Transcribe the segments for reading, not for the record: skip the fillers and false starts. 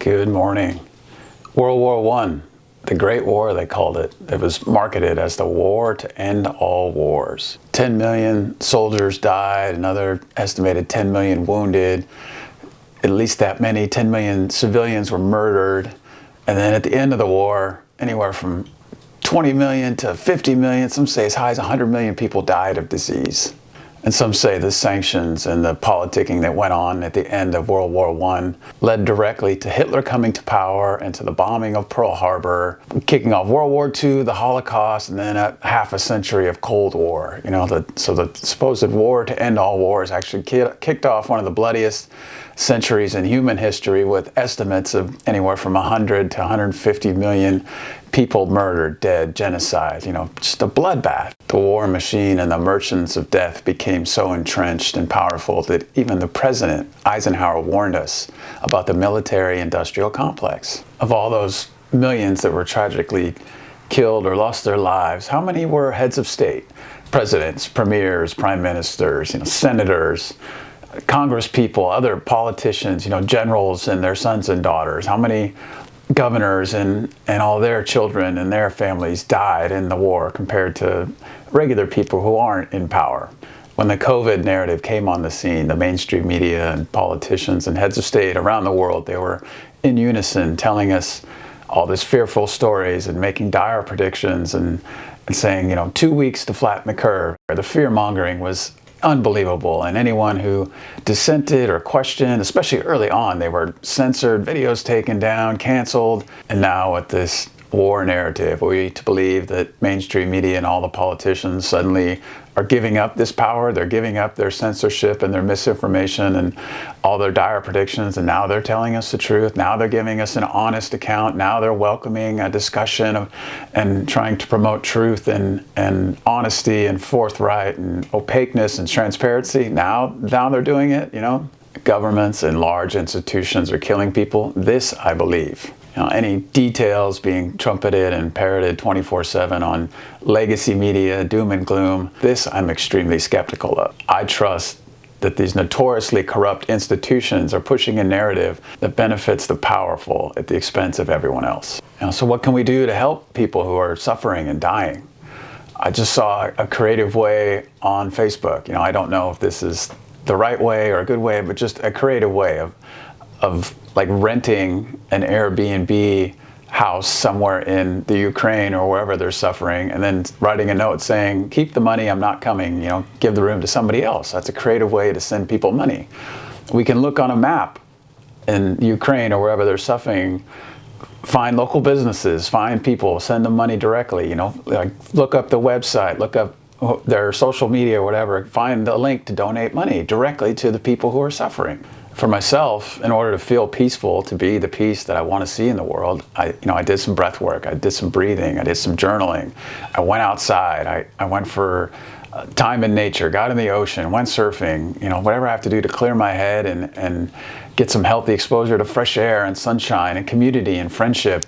Good morning. World War I, the Great War they called it. It was marketed as the war to end all wars. 10 million soldiers died, another estimated 10 million wounded, at least that many, 10 million civilians were murdered. And then at the end of the war, anywhere from 20 million to 50 million, some say as high as 100 million people died of disease. And some say the sanctions and the politicking that went on at the end of World War I led directly to Hitler coming to power and to the bombing of Pearl Harbor, kicking off World War II, the Holocaust, and then a half a century of Cold War. So the supposed war to end all wars actually kicked off one of the bloodiest centuries in human history, with estimates of anywhere from 100 to 150 million people murdered, dead, genocide, just a bloodbath. The war machine and the merchants of death became so entrenched and powerful that even the president, Eisenhower, warned us about the military-industrial complex. Of all those millions that were tragically killed or lost their lives, how many were heads of state? Presidents, premiers, prime ministers, senators, Congress people, other politicians, generals and their sons and daughters. How many governors and all their children and their families died in the war compared to regular people who aren't in power? When the COVID narrative came on the scene, the mainstream media and politicians and heads of state around the world, they were in unison telling us all these fearful stories and making dire predictions and saying, 2 weeks to flatten the curve. The fear-mongering was unbelievable, and anyone who dissented or questioned, especially early on, they were censored, videos taken down, canceled. And now with this war narrative, we to believe that mainstream media and all the politicians suddenly are giving up this power. They're giving up their censorship and their misinformation and all their dire predictions, and now they're telling us the truth. Now they're giving us an honest account. Now they're welcoming a discussion and trying to promote truth and honesty and forthright and opaqueness and transparency. Now they're doing it, Governments and large institutions are killing people. This, I believe. Any details being trumpeted and parroted 24/7 on legacy media, doom and gloom, this I'm extremely skeptical of. I trust that these notoriously corrupt institutions are pushing a narrative that benefits the powerful at the expense of everyone else. So what can we do to help people who are suffering and dying? I just saw a creative way on Facebook. I don't know if this is the right way or a good way, but just a creative way of like renting an Airbnb house somewhere in the Ukraine or wherever they're suffering, and then writing a note saying, keep the money, I'm not coming, give the room to somebody else. That's a creative way to send people money. We can look on a map in Ukraine or wherever they're suffering, find local businesses, find people, send them money directly, like look up the website, look up their social media or whatever, find the link to donate money directly to the people who are suffering. For myself, in order to feel peaceful, to be the peace that I want to see in the world, I did some breath work, I did some breathing, I did some journaling, I went outside, I went for time in nature, got in the ocean, went surfing, whatever I have to do to clear my head and get some healthy exposure to fresh air and sunshine and community and friendship.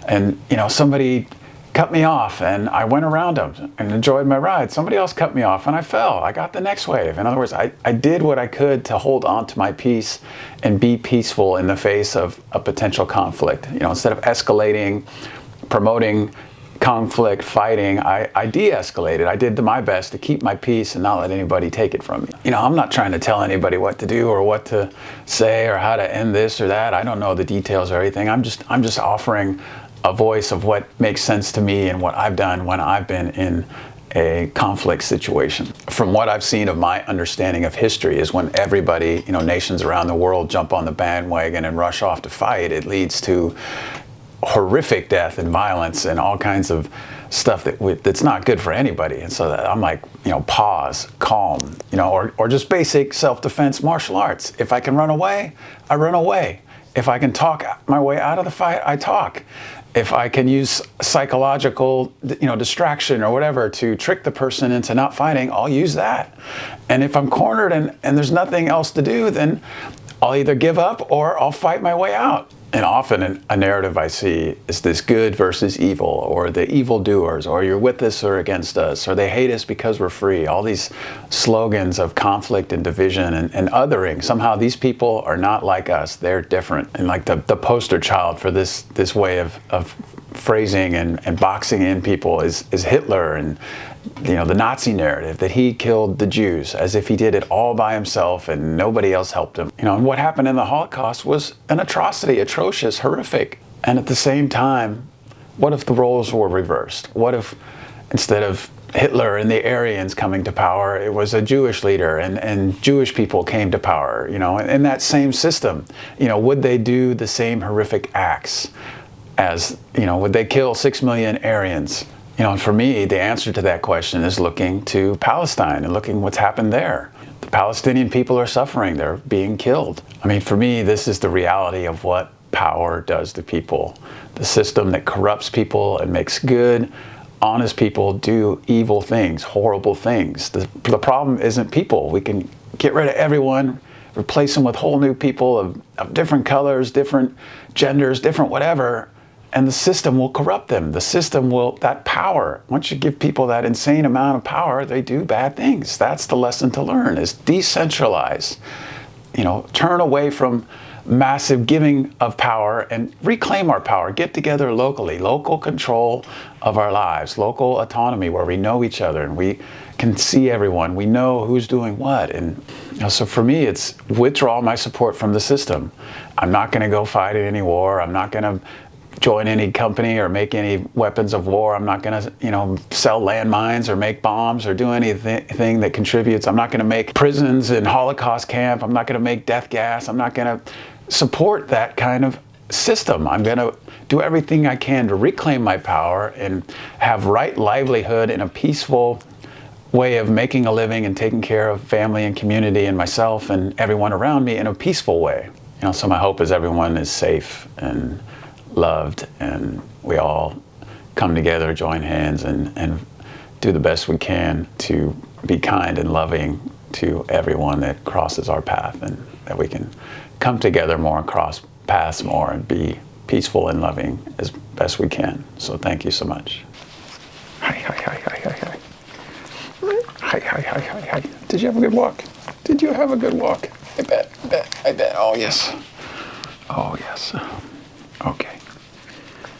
And, somebody cut me off and I went around them and enjoyed my ride. Somebody else cut me off and I fell. I got the next wave. In other words, I did what I could to hold on to my peace and be peaceful in the face of a potential conflict. Instead of escalating, promoting conflict, fighting, I de-escalated. I did my best to keep my peace and not let anybody take it from me. I'm not trying to tell anybody what to do or what to say or how to end this or that. I don't know the details or everything. I'm just offering a voice of what makes sense to me and what I've done when I've been in a conflict situation. From what I've seen of my understanding of history is when everybody, nations around the world jump on the bandwagon and rush off to fight, it leads to horrific death and violence and all kinds of stuff that's not good for anybody. And so I'm like, pause, calm, or just basic self-defense martial arts. If I can run away, I run away. If I can talk my way out of the fight, I talk. If I can use psychological, distraction or whatever to trick the person into not fighting, I'll use that. And if I'm cornered and there's nothing else to do, then I'll either give up or I'll fight my way out. And often a narrative I see is this good versus evil, or the evildoers, or you're with us or against us, or they hate us because we're free. All these slogans of conflict and division and othering. Somehow these people are not like us. They're different. And like the poster child for this way of phrasing and boxing in people is Hitler, and the Nazi narrative that he killed the Jews as if he did it all by himself and nobody else helped him. And what happened in the Holocaust was an atrocity, atrocious, horrific. And at the same time, what if the roles were reversed? What if instead of Hitler and the Aryans coming to power, it was a Jewish leader and Jewish people came to power, in that same system? Would they do the same horrific acts as, would they kill 6 million Aryans? And for me, the answer to that question is looking to Palestine and looking what's happened there. The Palestinian people are suffering. They're being killed. For me, this is the reality of what power does to people. The system that corrupts people and makes good, honest people do evil things, horrible things. The problem isn't people. We can get rid of everyone, replace them with whole new people of different colors, different genders, different whatever, and the system will corrupt them. The system will, that power, once you give people that insane amount of power, they do bad things. That's the lesson to learn, is decentralize. Turn away from massive giving of power and reclaim our power. Get together locally, local control of our lives, local autonomy where we know each other and we can see everyone. We know who's doing what. And so for me, it's withdraw my support from the system. I'm not going to go fight in any war. I'm not going to join any company or make any weapons of war. I'm not going to, sell landmines or make bombs or do anything that contributes. I'm not going to make prisons and Holocaust camp. I'm not going to make death gas. I'm not going to support that kind of system. I'm going to do everything I can to reclaim my power and have right livelihood in a peaceful way of making a living and taking care of family and community and myself and everyone around me in a peaceful way. So my hope is everyone is safe and loved, and we all come together, join hands, and do the best we can to be kind and loving to everyone that crosses our path, and that we can come together more and cross paths more and be peaceful and loving as best we can. So thank you so much. Hi. Hi. Did you have a good walk? Did you have a good walk? I bet. Oh, yes. Okay.